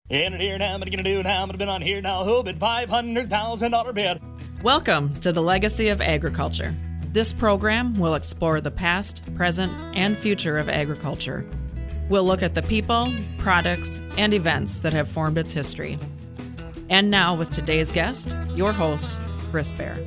In it here now, what are you gonna do now? I'm gonna bid on here now. Who bid $500,000 bid? Welcome to the Legacy of Agriculture. This program will explore the past, present, and future of agriculture. We'll look at the people, products, and events that have formed its history. And now, with today's guest, your host, Chris Bair.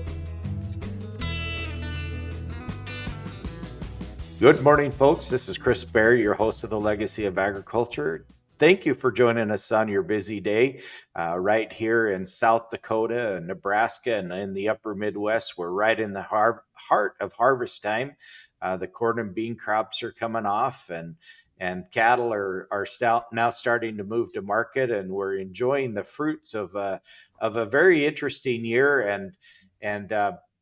Good morning, folks. This is Chris Bair, your host of the Legacy of Agriculture. Thank you for joining us on your busy day right here in South Dakota and Nebraska and in the upper Midwest. We're right in the heart of harvest time. The corn and bean crops are coming off, and cattle are now starting to move to market, and we're enjoying the fruits of a very interesting year, and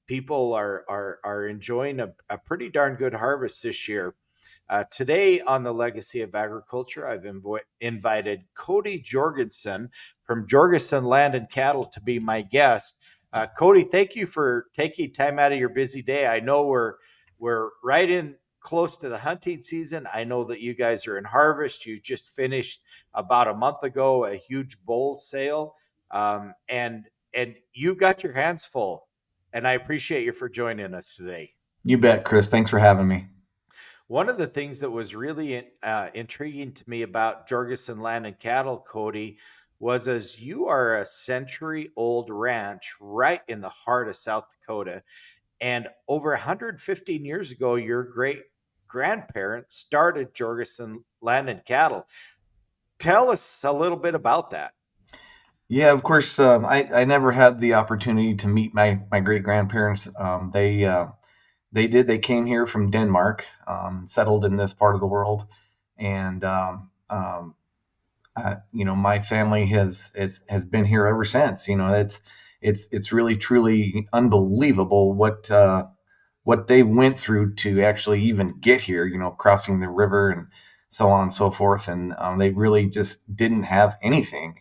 people are enjoying a pretty darn good harvest this year. Today on the Legacy of Agriculture, I've invited Cody Jorgensen from Jorgensen Land and Cattle to be my guest. Cody, thank you for taking time out of your busy day. I know we're right in close to the hunting season. I know that you guys are in harvest. You just finished about a month ago a huge bull sale, and you got your hands full. And I appreciate you for joining us today. You bet, Chris. Thanks for having me. One of the things that was really intriguing to me about Jorgensen Land and Cattle, Cody, was as you are a century-old ranch right in the heart of South Dakota, and over 115 years ago, your great-grandparents started Jorgensen Land and Cattle. Tell us a little bit about that. Yeah, of course. I never had the opportunity to meet my great-grandparents. They came here from Denmark, settled in this part of the world, and my family has been here ever since. It's really truly unbelievable what they went through to actually even get here. Crossing the river and so on and so forth, and they really just didn't have anything,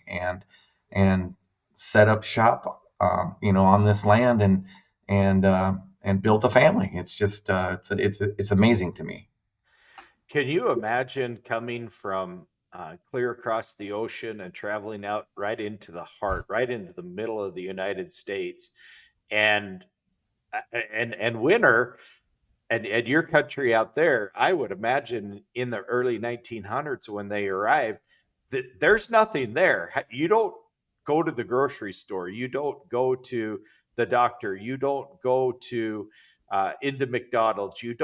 and set up shop, on this land, and built a family. It's just it's amazing to me. Can you imagine coming from clear across the ocean and traveling out right into the heart, right into the middle of the United States, and winter, and your country out there? I would imagine in the early 1900s when they arrived, there's nothing there. You don't go to the grocery store. You don't go to the doctor. You don't go to into McDonald's. You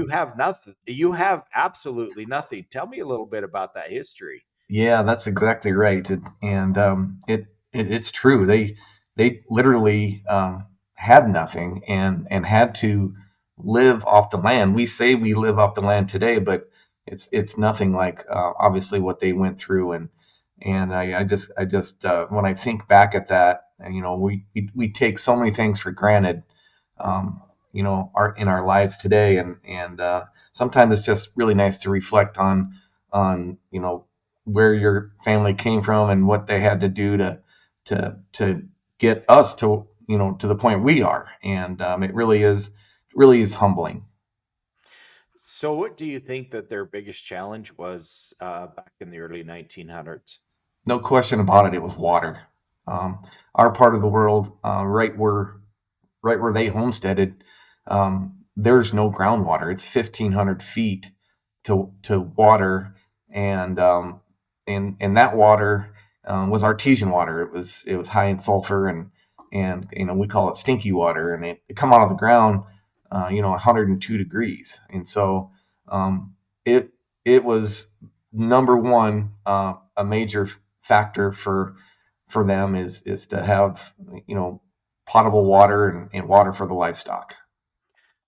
have nothing. You have absolutely nothing. Tell me a little bit about that history. Yeah, that's exactly right. It's true. They literally had nothing, and had to live off the land. We say we live off the land today, but it's nothing like obviously what they went through. And I just when I think back at that, we take so many things for granted, in our lives today, and sometimes it's just really nice to reflect on where your family came from and what they had to do to get us to the point we are, and it really is humbling. So, what do you think that their biggest challenge was back in the early 1900s? No question about it. It was water. Our part of the world, right where they homesteaded, there's no groundwater. It's 1,500 feet to water, and that water was artesian water. It was high in sulfur, and we call it stinky water, and it come out of the ground, 102 degrees, and so it was number one, a major factor for them is to have potable water and water for the livestock.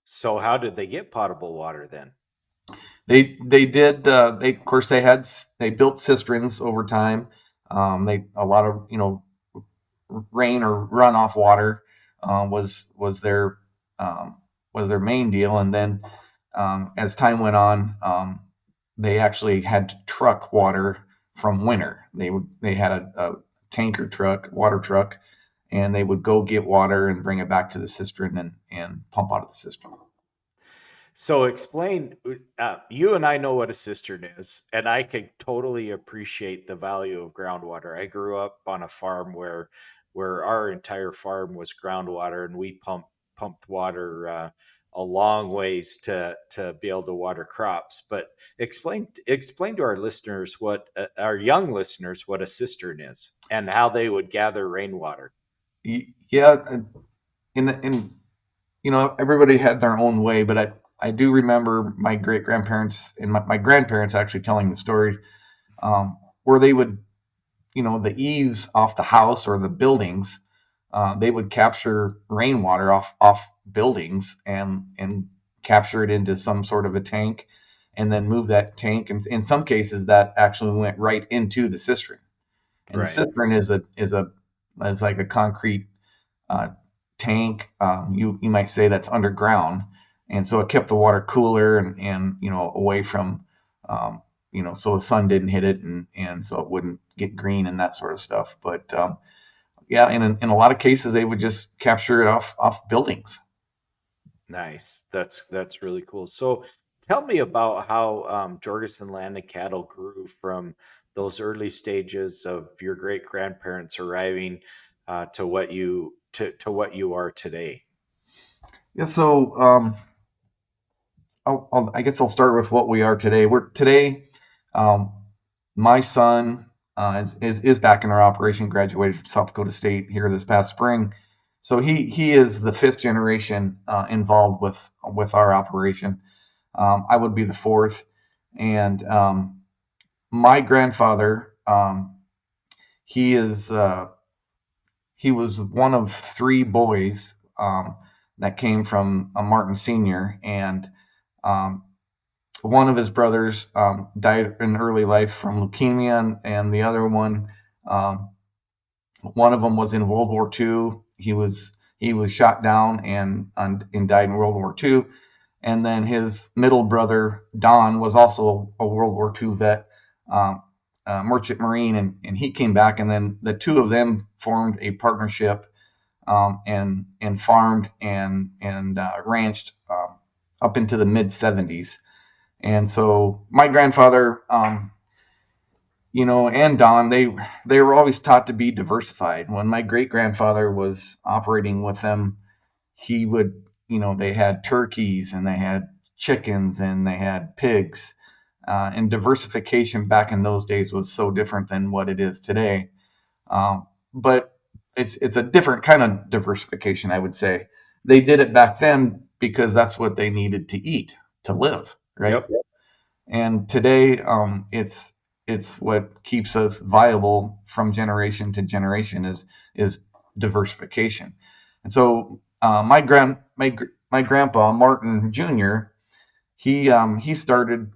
So, how did they get potable water then? They did. Of course they built cisterns over time. A lot of rain or runoff water was their main deal, and then as time went on, they actually had to truck water from winter. They had a tanker truck, water truck, and they would go get water and bring it back to the cistern and pump out of the cistern. So explain, you and I know what a cistern is, and I can totally appreciate the value of groundwater. I grew up on a farm where our entire farm was groundwater, and we pumped water a long ways to be able to water crops. But explain to our listeners what our young listeners what a cistern is and how they would gather rainwater. Yeah, in everybody had their own way, but I do remember my great grandparents and my grandparents actually telling the story, where they would, the eaves off the house or the buildings, they would capture rainwater off buildings and capture it into some sort of a tank, and then move that tank. And in some cases, that actually went right into the cistern. And the Right. cistern is like a concrete uh, tank. You might say that's underground, and so it kept the water cooler and away from so the sun didn't hit it, and so it wouldn't get green and that sort of stuff. But yeah, in a lot of cases they would just capture it off buildings. Nice. That's really cool. So tell me about how Jorgensen Land and Cattle grew from those early stages of your great grandparents arriving to what you are today. Yeah, so I guess I'll start with what we are today. We're today. Um, my son is back in our operation. Graduated from South Dakota State here this past spring, so he is the fifth generation involved with our operation. I would be the fourth, and my grandfather, he is he was one of three boys that came from Martin Senior, and um, one of his brothers died in early life from leukemia, and the other um, one of them was in World War II. He was shot down and died in World War II. And then his middle brother Don was also a World War II vet, um, merchant marine, and he came back. And then the two of them formed a partnership, and farmed and ranched up into the mid 70s. And so my grandfather, and Don, they were always taught to be diversified. When my great grandfather was operating with them, he would, they had turkeys and they had chickens and they had pigs. And diversification back in those days was so different than what it is today. But it's a different kind of diversification, I would say. They did it back then because that's what they needed to eat to live, right? Yep. And today, it's what keeps us viable from generation to generation is diversification. And so my grandpa Martin Jr. He started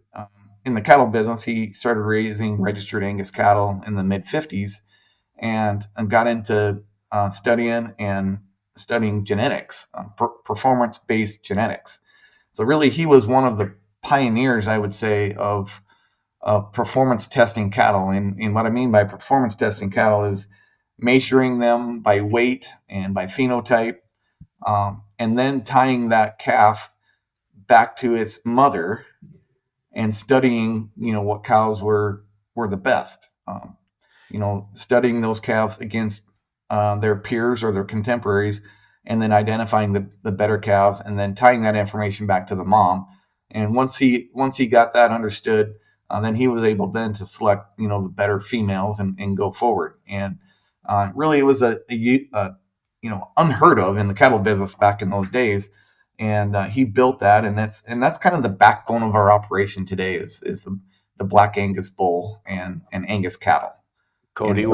in the cattle business. He started raising registered Angus cattle in the mid 50s, and got into studying genetics, performance based genetics. So really, he was one of the pioneers, I would say, of performance testing cattle. And what I mean by performance testing cattle is measuring them by weight and by phenotype, and then tying that calf back to its mother and studying, what cows were the best. Studying those calves against their peers or their contemporaries, and then identifying the better calves, and then tying that information back to the mom. And once he got that understood, then he was able then to select the better females and go forward. And really, it was a unheard of in the cattle business back in those days. And he built that, and that's kind of the backbone of our operation today is the Black Angus bull and Angus cattle. Cody, And so,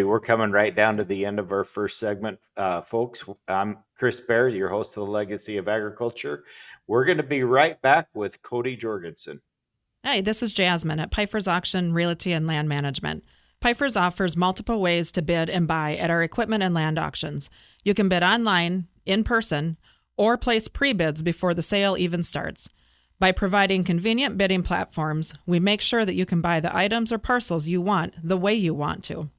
We're coming right down to the end of our first segment, folks. I'm Chris Bair, your host of the Legacy of Agriculture. We're going to be right back with Cody Jorgensen. Hi, this is Jasmine at Pfeiffer's Auction Realty and Land Management. Pfeiffer's offers multiple ways to bid and buy at our equipment and land auctions. You can bid online, in person, or place pre-bids before the sale even starts. By providing convenient bidding platforms, we make sure that you can buy the items or parcels you want the way you want to.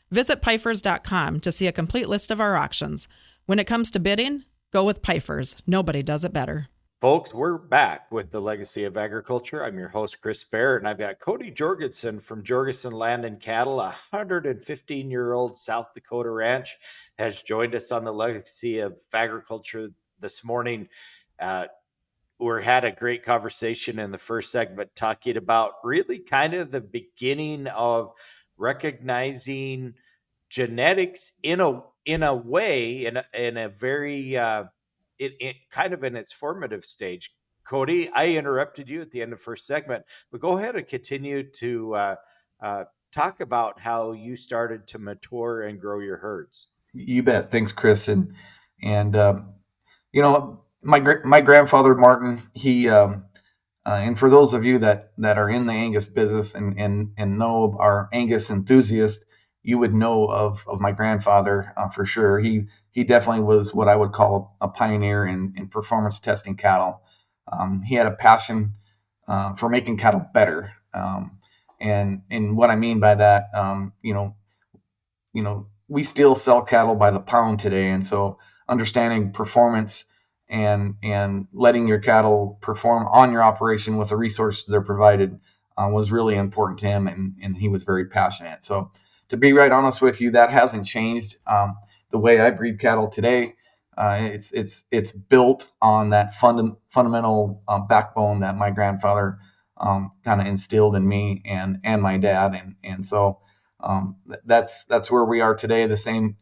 Visit Pfeiffer's.com to see a complete list of our auctions. When it comes to bidding, go with Pfeiffer's. Nobody does it better. Folks, we're back with the Legacy of Agriculture. I'm your host, Chris Bair, and I've got Cody Jorgensen from Jorgensen Land and Cattle, a 115-year-old South Dakota ranch, has joined us on the Legacy of Agriculture this morning. Uh, we had a great conversation in the first segment talking about really kind of the beginning of recognizing genetics in a way in a very it kind of in its formative stage. Cody, I interrupted you at the end of the first segment, but go ahead and continue to uh, talk about how you started to mature and grow your herds. You bet. Thanks, Chris. And my grandfather Martin, he and for those of you that are in the Angus business and know our Angus enthusiast, you would know of my grandfather for sure. He definitely was what I would call a pioneer in performance testing cattle. He had a passion for making cattle better, and what I mean by that, we still sell cattle by the pound today, and so understanding performance and letting your cattle perform on your operation with the resources they're provided was really important to him, and he was very passionate. So to be right honest with you, that hasn't changed. The way I breed cattle today, it's built on that fundamental backbone that my grandfather kind of instilled in me and my dad, and so that's where we are today. The same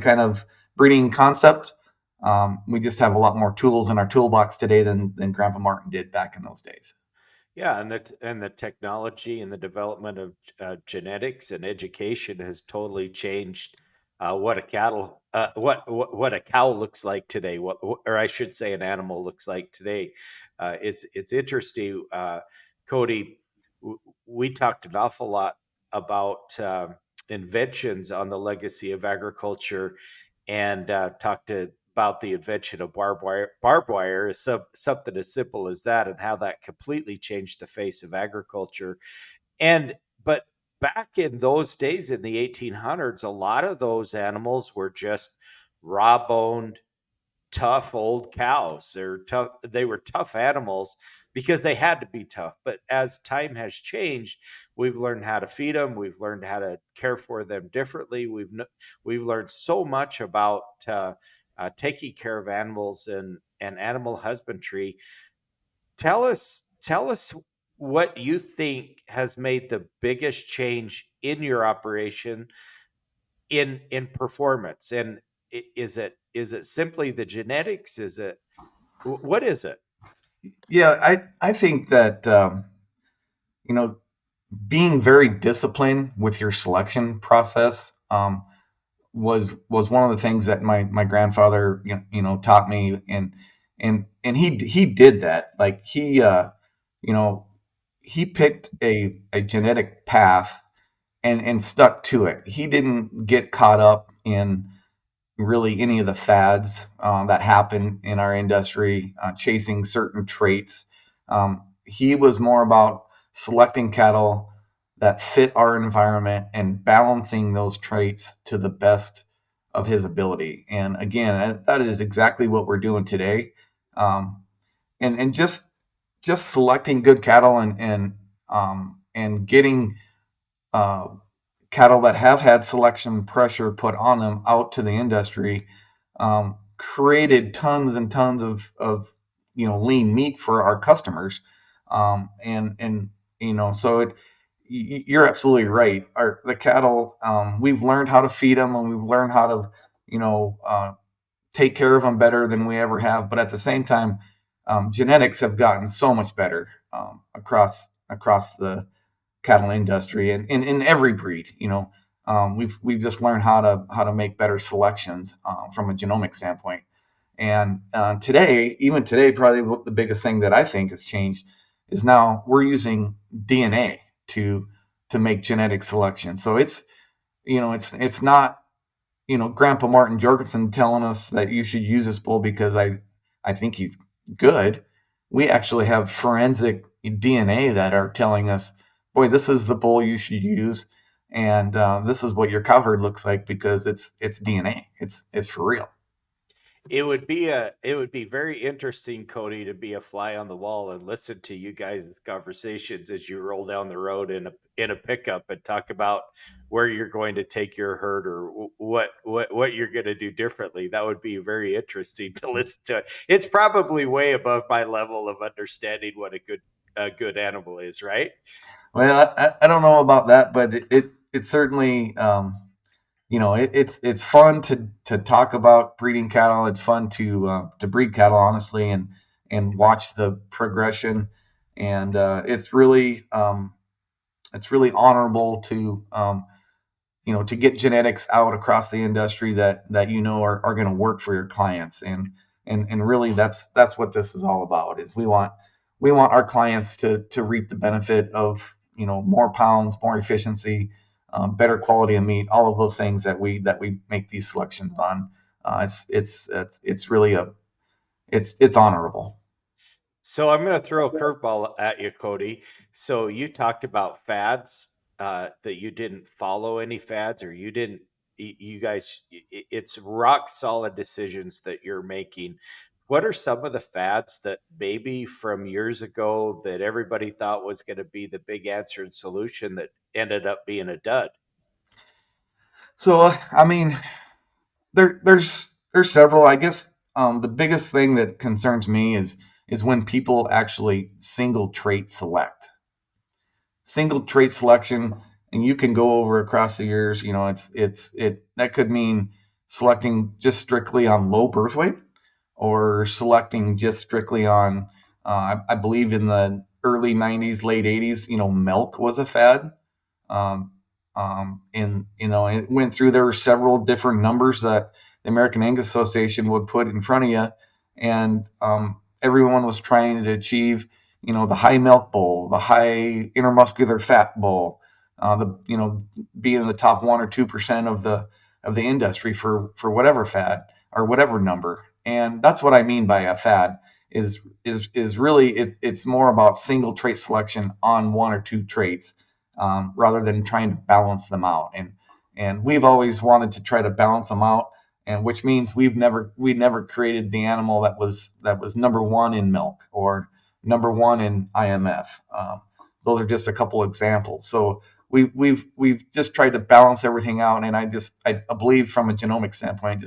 kind of breeding concept. We just have a lot more tools in our toolbox today than Grandpa Martin did back in those days. Yeah, and the technology and the development of genetics and education has totally changed what a cow looks like today. Or I should say, an animal looks like today. It's interesting, Cody. We talked an awful lot about inventions on the Legacy of Agriculture, and talked about the invention of barbed wire is something as simple as that, and how that completely changed the face of agriculture. And but back in those days in the 1800s, a lot of those animals were just raw boned, tough old cows. They were tough animals because they had to be tough. But as time has changed, we've learned how to feed them, we've learned how to care for them differently. We've learned so much about taking care of animals and animal husbandry. Tell us what you think has made the biggest change in your operation in performance. And is it simply the genetics? What is it? Yeah, I think that you know being very disciplined with your selection process was one of the things that my grandfather taught me, and he did that. Like you know he picked a genetic path and stuck to it. He didn't get caught up in really any of the fads that happen in our industry, chasing certain traits. He was more about selecting cattle that fit our environment and balancing those traits to the best of his ability. And again, that is exactly what we're doing today. And just selecting good cattle and getting uh, cattle that have had selection pressure put on them out to the industry, created tons and tons of lean meat for our customers, and so you're absolutely right. The cattle, we've learned how to feed them, and we've learned how to take care of them better than we ever have. But at the same time, genetics have gotten so much better across the cattle industry and in every breed. We've just learned how to make better selections from a genomic standpoint. And even today, probably the biggest thing that I think has changed is now we're using DNA to make genetic selection. So it's not Grandpa Martin Jorgensen telling us that you should use this bull because I think he's good. We actually have forensic DNA that are telling us, boy, this is the bull you should use, and this is what your cow herd looks like because it's DNA. It's for real. it would be very interesting, Cody, to be a fly on the wall and listen to you guys' conversations as you roll down the road in a pickup and talk about where you're going to take your herd or what you're going to do differently. That would be very interesting to listen to. It's probably way above my level of understanding what a good animal is, right? Well, I don't know about that, but it certainly it's fun to talk about breeding cattle. It's fun to breed cattle, honestly, and watch the progression. And it's really honorable to get genetics out across the industry that are going to work for your clients. And really that's what this is all about. Is we want our clients to reap the benefit of more pounds, more efficiency, better quality of meat, all of those things that we make these selections on. It's really it's honorable. So I'm going to throw a curveball at you, Cody. So you talked about fads, that you didn't follow any fads, or you didn't. You guys, it's rock solid decisions that you're making. What are some of the fads that maybe from years ago that everybody thought was going to be the big answer and solution that ended up being a dud? So I mean, there's several. I guess the biggest thing that concerns me is when people actually single trait selection, and you can go over across the years. It that could mean selecting just strictly on low birth weight, or selecting just strictly on. I believe in the early '90s, late '80s, milk was a fad. Um, and it went through. There were several different numbers that the American Angus Association would put in front of you, and everyone was trying to achieve, the high milk bowl, the high intermuscular fat bowl, the being in the top 1 or 2% of the industry for whatever fad or whatever number. And that's what I mean by a fad is really it's more about single trait selection on 1 or 2 traits, rather than trying to balance them out. And we've always wanted to try to balance them out, and which means we never created the animal that was number one in milk or number one in IMF. Those are just a couple examples. So we've just tried to balance everything out, and I believe from a genomic standpoint,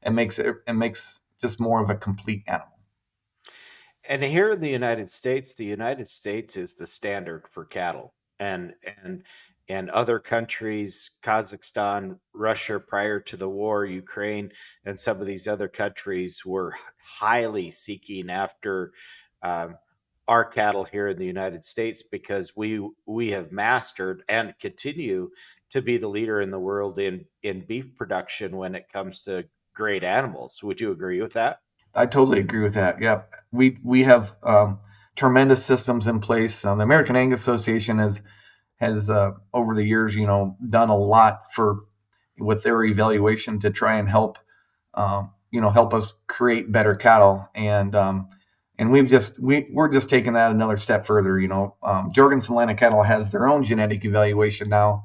it makes just more of a complete animal. And here in the United States is the standard for cattle. And and other countries, Kazakhstan, Russia prior to the war, Ukraine, and some of these other countries were highly seeking after um, our cattle here in the United States because we have mastered and continue to be the leader in the world in beef production when it comes to great animals. Would you agree with that? I totally agree with that. Yeah, we have tremendous systems in place. The American Angus Association has over the years, done a lot for with their evaluation to try and help us create better cattle. And we're just taking that another step further. Jorgensen Land and Cattle has their own genetic evaluation now,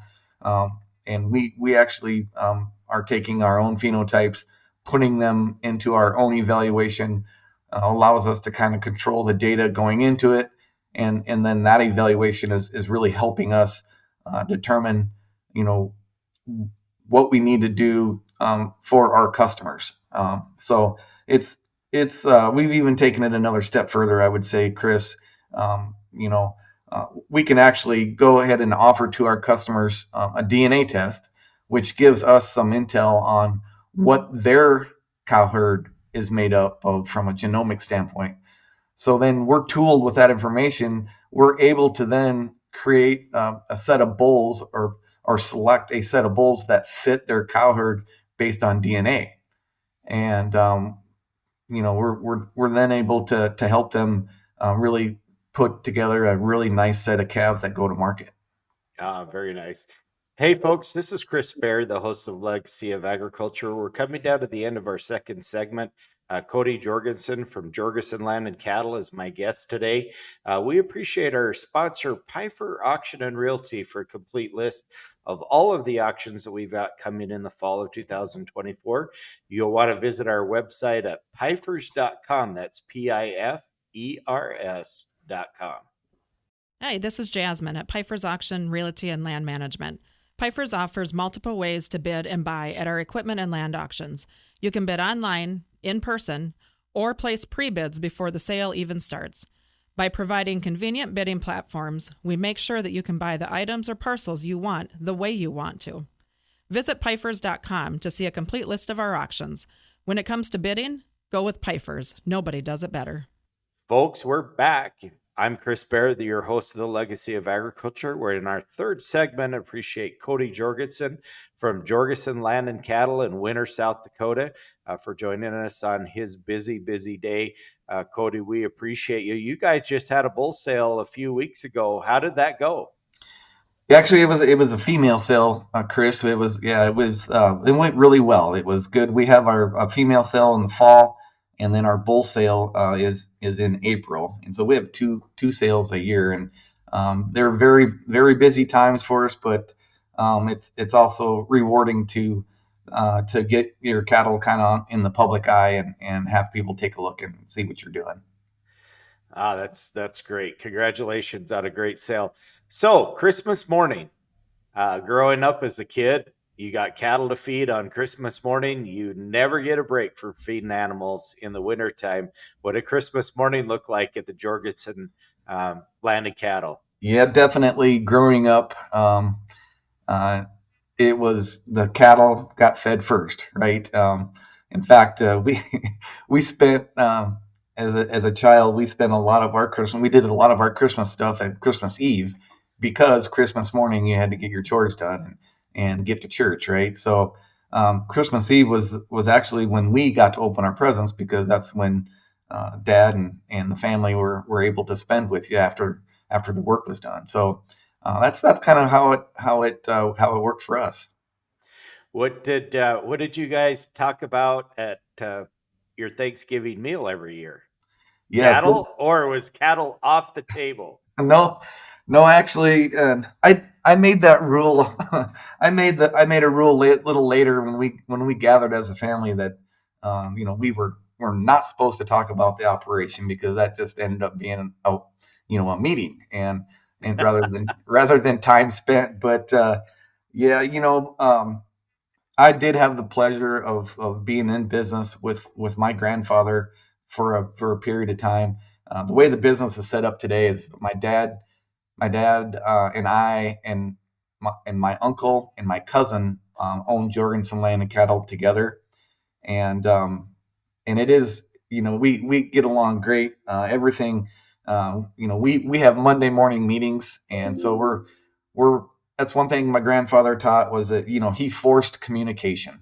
and we actually are taking our own phenotypes, putting them into our own evaluation. Allows us to kind of control the data going into it, and then that evaluation is really helping us determine, you know, what we need to do for our customers. So we've even taken it another step further, I would say, Chris. We can actually go ahead and offer to our customers a DNA test, which gives us some intel on what their cow herd is made up of from a genomic standpoint. So then we're tooled with that information. We're able to then create a set of bulls, or select a set of bulls that fit their cow herd based on DNA. And we're then able to help them really put together a really nice set of calves that go to market. Ah, very nice. Hey, folks, this is Chris Bair, the host of Legacy of Agriculture. We're coming down to the end of our second segment. Cody Jorgensen from Jorgensen Land and Cattle is my guest today. We appreciate our sponsor, Pifer Auction and Realty, for a complete list of all of the auctions that we've got coming in the fall of 2024. You'll want to visit our website at pifers.com. That's PIFERS.com. Hi, this is Jasmine at Pifer's Auction, Realty, and Land Management. Pifer's offers multiple ways to bid and buy at our equipment and land auctions. You can bid online, in person, or place pre-bids before the sale even starts. By providing convenient bidding platforms, we make sure that you can buy the items or parcels you want the way you want to. Visit pifers.com to see a complete list of our auctions. When it comes to bidding, go with Pifers. Nobody does it better. Folks, we're back. I'm Chris Bair, your host of the Legacy of Agriculture. We're in our third segment. I appreciate Cody Jorgensen from Jorgensen Land and Cattle in Winter, South Dakota, for joining us on his busy, busy day. Cody, we appreciate you. You guys just had a bull sale a few weeks ago. How did that go? Actually, it was a female sale, Chris. It went really well. It was good. We have our female sale in the fall, and then our bull sale is in April, and so we have two sales a year, and they're very, very busy times for us. But it's also rewarding to get your cattle kind of in the public eye and have people take a look and see what you're doing. That's great. Congratulations on a great sale. So Christmas morning, growing up as a kid, you got cattle to feed on Christmas morning. You never get a break for feeding animals in the wintertime. What did Christmas morning look like at the Jorgensen Land and Cattle? Yeah, definitely. Growing up, it was the cattle got fed first, right? In fact, we spent as a child, we spent a lot of our Christmas. We did a lot of our Christmas stuff at Christmas Eve because Christmas morning you had to get your chores done and get to church, right? So Christmas Eve was actually when we got to open our presents because that's when Dad and the family were able to spend with you after the work was done. So that's kind of how it worked for us. What did you guys talk about at your Thanksgiving meal every year? Yeah, Cattle, or was cattle off the table? no, actually, I made that rule. I made a rule little later when we gathered as a family that we're not supposed to talk about the operation because that just ended up being a meeting and rather than time spent. But yeah, I did have the pleasure of being in business with my grandfather for a period of time. The way the business is set up today is my dad and I and my uncle and my cousin own Jorgensen Land and Cattle together, and it is we get along great. Everything we have Monday morning meetings, and so we're that's one thing my grandfather taught was that he forced communication,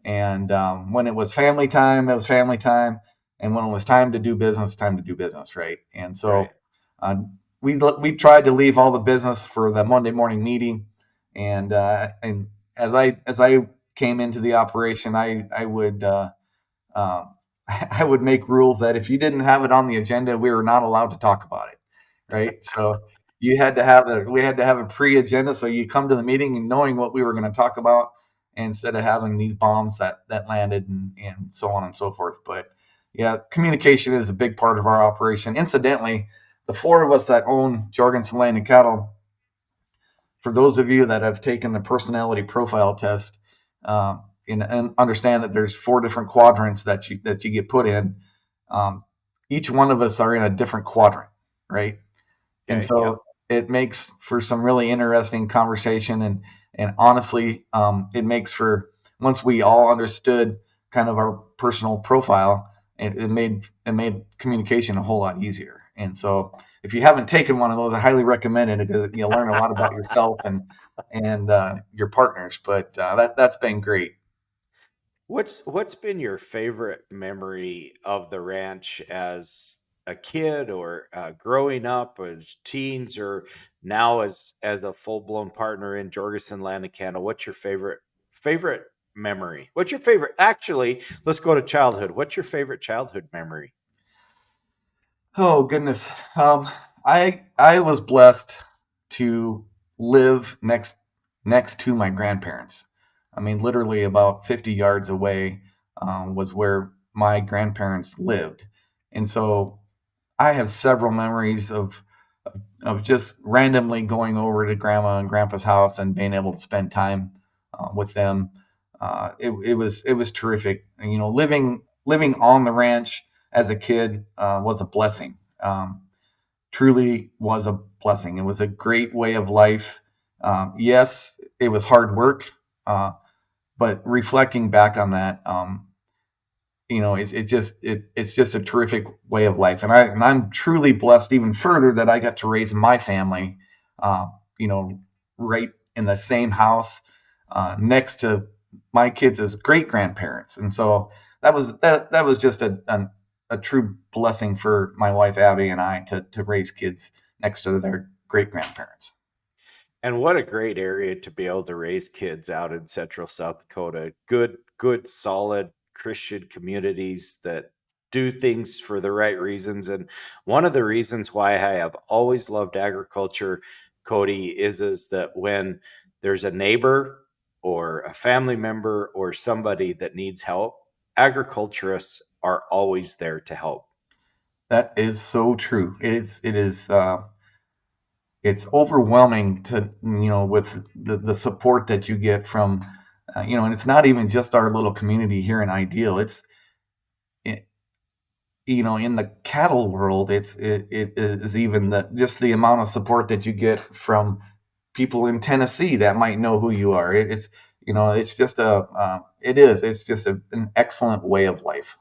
and when it was family time, it was family time, and when it was time to do business, right? And so Right. we tried to leave all the business for the Monday morning meeting, and as I came into the operation, I would I would make rules that if you didn't have it on the agenda, we were not allowed to talk about it, right? So we had to have a pre-agenda, so you come to the meeting and knowing what we were going to talk about, instead of having these bombs that landed and so on and so forth. But yeah, communication is a big part of our operation. Incidentally, the four of us that own Jorgensen Land and Cattle, for those of you that have taken the personality profile test, and understand that there's four different quadrants that you get put in. Each one of us are in a different quadrant, right? Okay, And so it makes for some really interesting conversation, and honestly, it makes for, once we all understood kind of our personal profile, it made communication a whole lot easier. And so if you haven't taken one of those, I highly recommend it because you'll learn a lot about yourself and your partners. But that's been great. What's been your favorite memory of the ranch as a kid, or growing up as teens, or now as a full blown partner in Jorgensen Land and Cattle? What's your favorite memory? What's your favorite? Actually, let's go to childhood. What's your favorite childhood memory? Oh goodness. I was blessed to live next to my grandparents. I mean, literally about 50 yards away was where my grandparents lived, and so I have several memories of just randomly going over to grandma and grandpa's house and being able to spend time with them. It was terrific. And, living on the ranch as a kid was a blessing. Truly was a blessing. It was a great way of life. Yes, it was hard work, but reflecting back on that, it's just a terrific way of life, and I'm truly blessed even further that I got to raise my family, uh, you know, right in the same house, next to my kids as great grandparents, and so that was just a true blessing for my wife Abby and I to raise kids next to their great grandparents. And what a great area to be able to raise kids out in central South Dakota. Good, solid Christian communities that do things for the right reasons. And one of the reasons why I have always loved agriculture, Cody, is that when there's a neighbor or a family member or somebody that needs help, agriculturists are always there to help. That is so true. It's overwhelming to with the support that you get from and it's not even just our little community here in Ideal. It's it, in the cattle world, it is even just the amount of support that you get from people in Tennessee that might know who you are. It's just it's just an excellent way of life.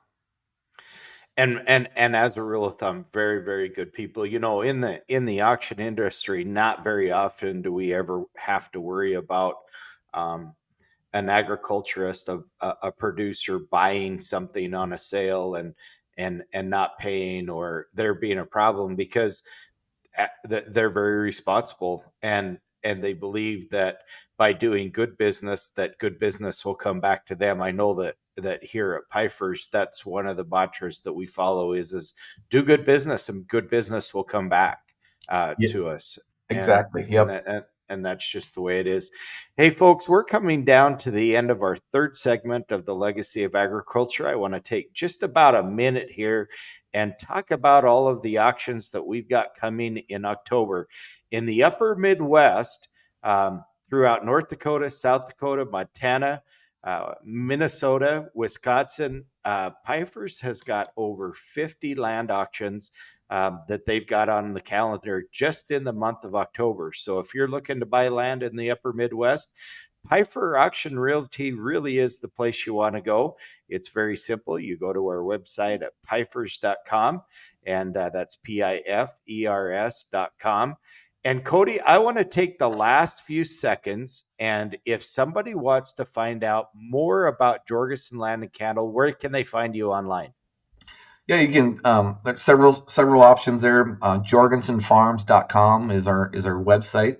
And as a rule of thumb, very, very good people. In the auction industry, not very often do we ever have to worry about um, an agriculturist, a producer buying something on a sale and not paying, or there being a problem, because they're very responsible, and they believe that by doing good business, that good business will come back to them. I know that here at Pfeiffer's, that's one of the mantras that we follow is do good business, and good business will come back Yeah, to us. and exactly. and Yep. that and that's just the way it is. Hey folks, we're coming down to the end of our third segment of the Legacy of Agriculture. I want to take just about a minute here and talk about all of the auctions that we've got coming in October in the upper Midwest, throughout North Dakota, South Dakota, Montana, Minnesota, Wisconsin. Pfeiffer's has got over 50 land auctions that they've got on the calendar just in the month of October. So if you're looking to buy land in the upper Midwest, Pfeiffer Auction Realty really is the place you want to go. It's very simple. You go to our website at pfeifers.com, and that's PIFERS.com. And Cody, I want to take the last few seconds, and if somebody wants to find out more about Jorgensen Land and Cattle, where can they find you online? Yeah, you can. There's several options there. Jorgensenfarms.com is our website,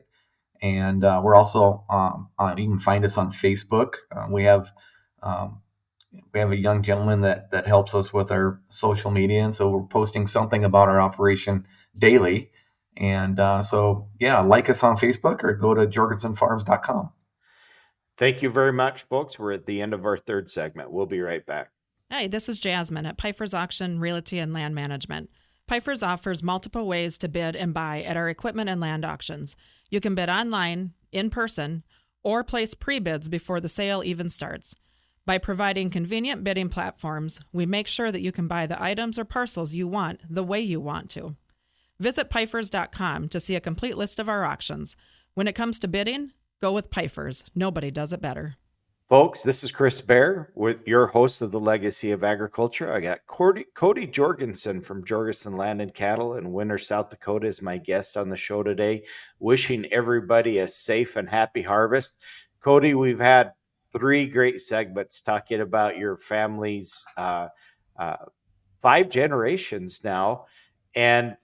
and we're also you can find us on Facebook. Um, we have a young gentleman that helps us with our social media, and so we're posting something about our operation daily. And so yeah, like us on Facebook or go to jorgensenfarms.com. Thank you very much, folks. We're at the end of our third segment. We'll be right back. Hi, this is Jasmine at Pfeiffer's Auction Realty and Land Management. Pfeiffer's offers multiple ways to bid and buy at our equipment and land auctions. You can bid online, in person, or place pre-bids before the sale even starts. By providing convenient bidding platforms, we make sure that you can buy the items or parcels you want the way you want to. Visit Pfeifers.com to see a complete list of our auctions. When it comes to bidding, go with Pfeifers. Nobody does it better. Folks, this is Chris Bair, with your host of the Legacy of Agriculture. I got Cody Jorgensen from Jorgensen Land and Cattle in Winter, South Dakota, is my guest on the show today. Wishing everybody a safe and happy harvest. Cody, we've had three great segments talking about your family's uh, 5 generations now, and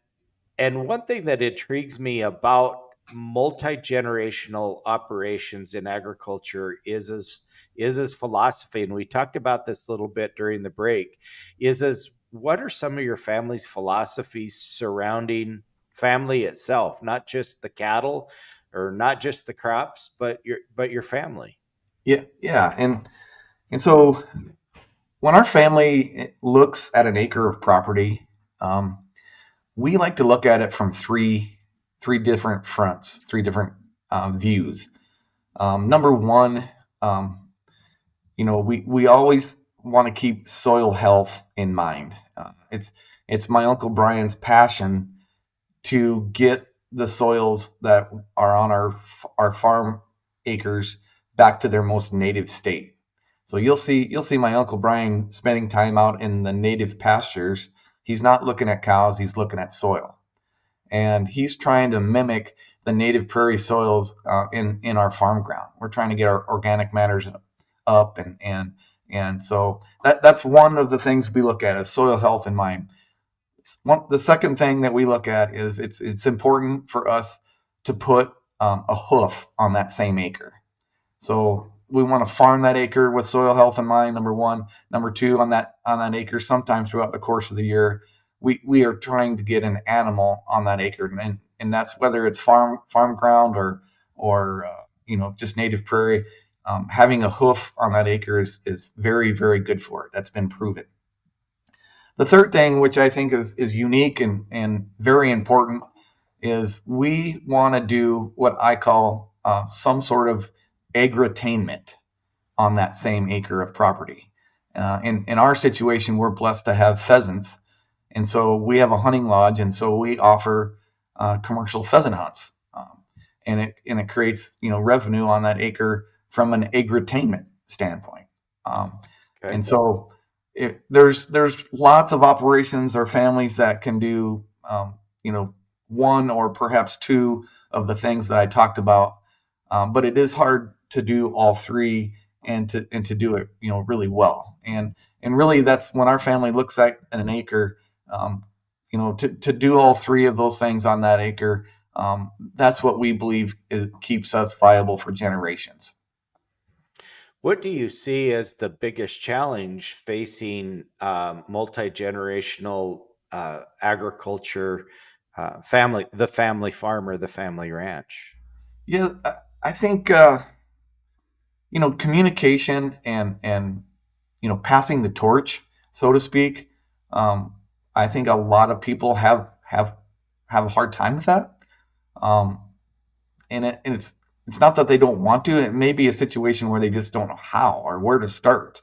one thing that intrigues me about multi-generational operations in agriculture is his philosophy, and we talked about this a little bit during the break, is as what are some of your family's philosophies surrounding family itself, not just the cattle or not just the crops, but your family. Yeah, and so when our family looks at an acre of property, um, we like to look at it from three different fronts, three different views. Number one, we always want to keep soil health in mind. It's my Uncle Brian's passion to get the soils that are on our farm acres back to their most native state. So you'll see my Uncle Brian spending time out in the native pastures. He's not looking at cows, he's looking at soil. And he's trying to mimic the native prairie soils in our farm ground. We're trying to get our organic matters up, and so that's one of the things we look at is soil health in mind. The second thing that we look at is it's important for us to put a hoof on that same acre. So we want to farm that acre with soil health in mind. Number one. Number two, on that acre, sometime throughout the course of the year, we are trying to get an animal on that acre, and that's whether it's farm ground or just native prairie. Having a hoof on that acre is very, very good for it. That's been proven. The third thing, which I think is unique and very important, is we want to do what I call some sort of agritainment on that same acre of property. In our situation, we're blessed to have pheasants, and so we have a hunting lodge, and so we offer commercial pheasant hunts, and it creates revenue on that acre from an agritainment standpoint. Okay. And so there's lots of operations or families that can do one or perhaps two of the things that I talked about, but it is hard to do all three and to do it really well. And really that's when our family looks at an acre, to do all three of those things on that acre. That's what we believe keeps us viable for generations. What do you see as the biggest challenge facing multi-generational agriculture, the family farmer, the family ranch? Yeah, I think communication and passing the torch, so to speak. I think a lot of people have a hard time with that, um, and it's not that they don't want to. It may be a situation where they just don't know how or where to start,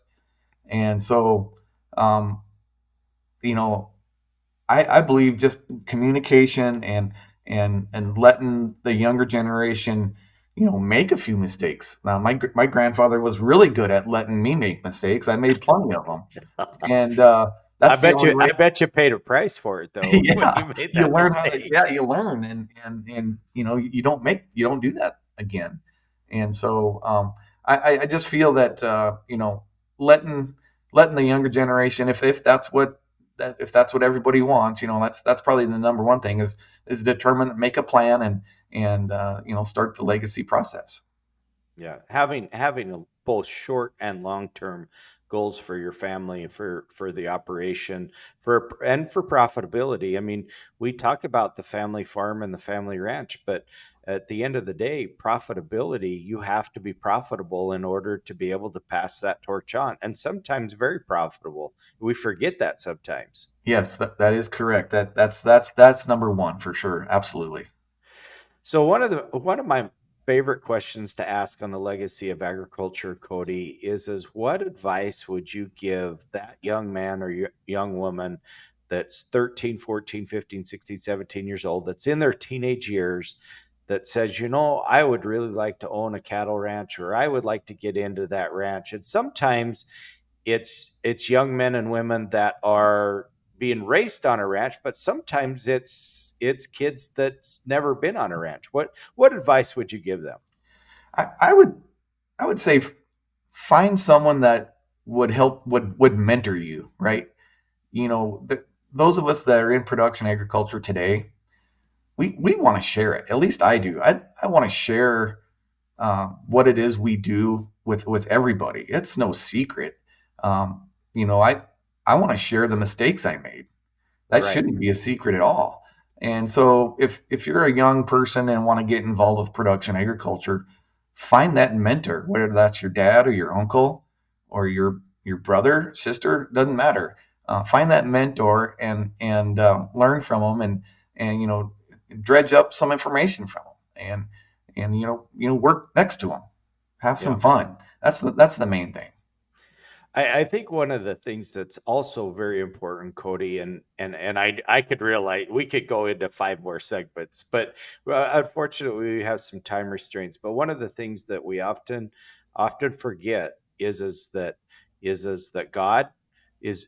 and so um, you know I believe just communication and letting the younger generation make a few mistakes. Now my grandfather was really good at letting me make mistakes. I made plenty of them, and I that's the bet only you way. I bet you paid a price for it though when Yeah, you made you that learn how to, mistake. yeah, you learn, and you don't do that again. And so I just feel that letting letting the younger generation, if that's what everybody wants, that's probably the number one thing is determine, make a plan, and start the legacy process. Yeah, having both short and long term goals for your family and for the operation for profitability. I mean, we talk about the family farm and the family ranch, but at the end of the day, profitability, you have to be profitable in order to be able to pass that torch on, and sometimes very profitable. We forget that sometimes. Yes, that is correct. That's number one for sure. Absolutely. So one of my favorite questions to ask on the legacy of agriculture, Cody, is what advice would you give that young man or young woman that's 13, 14, 15, 16, 17 years old, that's in their teenage years, that says, I would really like to own a cattle ranch, or I would like to get into that ranch. And sometimes it's young men and women that are being raised on a ranch, but sometimes it's kids that's never been on a ranch. What advice would you give them? I would say find someone that would mentor you, right? Those of us that are in production agriculture today, we want to share it. At least I do. I want to share what it is we do with everybody. It's no secret. You know, I want to share the mistakes I made. That Right. shouldn't be a secret at all. And so if you're a young person and want to get involved with production agriculture, find that mentor, whether that's your dad or your uncle or your brother, sister, doesn't matter. Find that mentor and learn from them and you know, dredge up some information from them and you know work next to them, have Yeah. some fun. That's the main thing. I think one of the things that's also very important, Cody, and I could realize we could go into 5 more segments, but unfortunately we have some time restraints. But one of the things that we often forget is that God is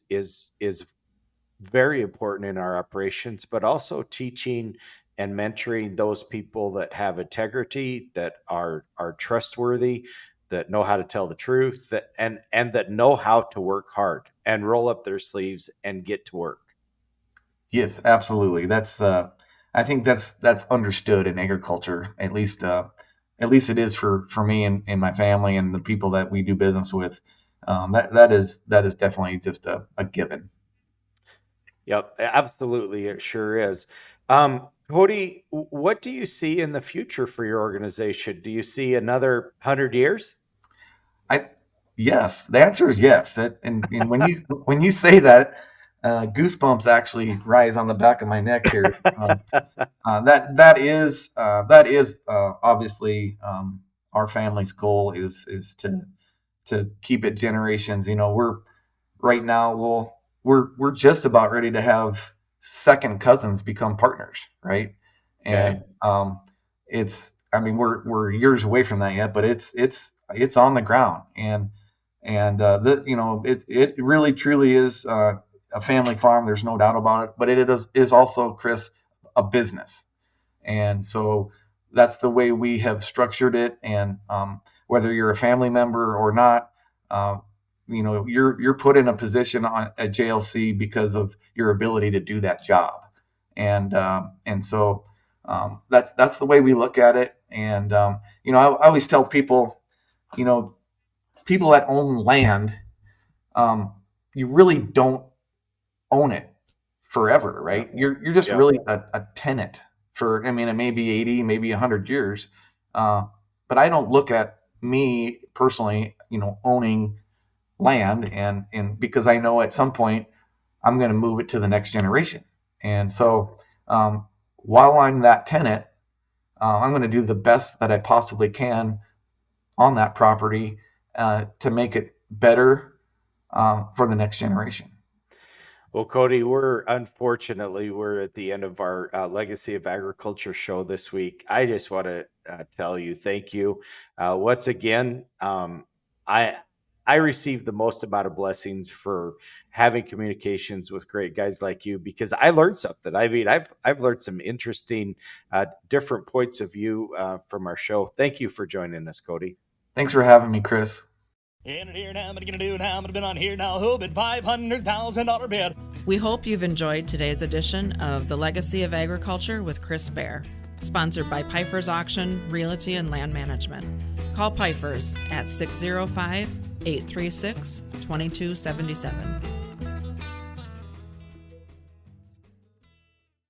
very important in our operations, but also teaching and mentoring those people that have integrity, that are trustworthy, that know how to tell the truth, that and that know how to work hard and roll up their sleeves and get to work. Yes, absolutely. That's I think that's understood in agriculture. At least it is for me and my family and the people that we do business with. That is definitely just a given. Yep, absolutely, it sure is. Cody, what do you see in the future for your organization? Do you see another 100 years? I Yes, the answer is yes. And when you say that, goosebumps actually rise on the back of my neck here. That is obviously our family's goal is to keep it generations. You know, we're right now we're just about ready to have second cousins become partners, right? Okay. And it's I mean we're years away from that yet, but it's on the ground and the you know it really truly is a family farm. There's no doubt about it, but it is also, Chris, a business. And so that's the way we have structured it. And whether you're a family member or not, uh, you know, you're put in a position at JLC because of your ability to do that job. And so that's the way we look at it. And you know, I always tell people, you know, people that own land, um, you really don't own it forever, right? You're just Yep. really a tenant for. I mean, it may be 80, maybe 100 years, uh, but I don't look at me personally, you know, owning land and because I know at some point I'm going to move it to the next generation, and so while I'm that tenant, I'm going to do the best that I possibly can on that property to make it better for the next generation. Well, Cody, we're at the end of our Legacy of Agriculture show this week. I just want to tell you thank you. Once again, I I receive the most amount of blessings for having communications with great guys like you because I learned something. I mean, I've learned some interesting, different points of view from our show. Thank you for joining us, Cody. Thanks for having me, Chris. In it here now, what are you gonna do now? I'm gonna been on here now, who bid $500,000 bid. We hope you've enjoyed today's edition of The Legacy of Agriculture with Chris Bair, sponsored by Pfeiffer's Auction, Realty, and Land Management. Call Pfeiffer's at 605-836-2277.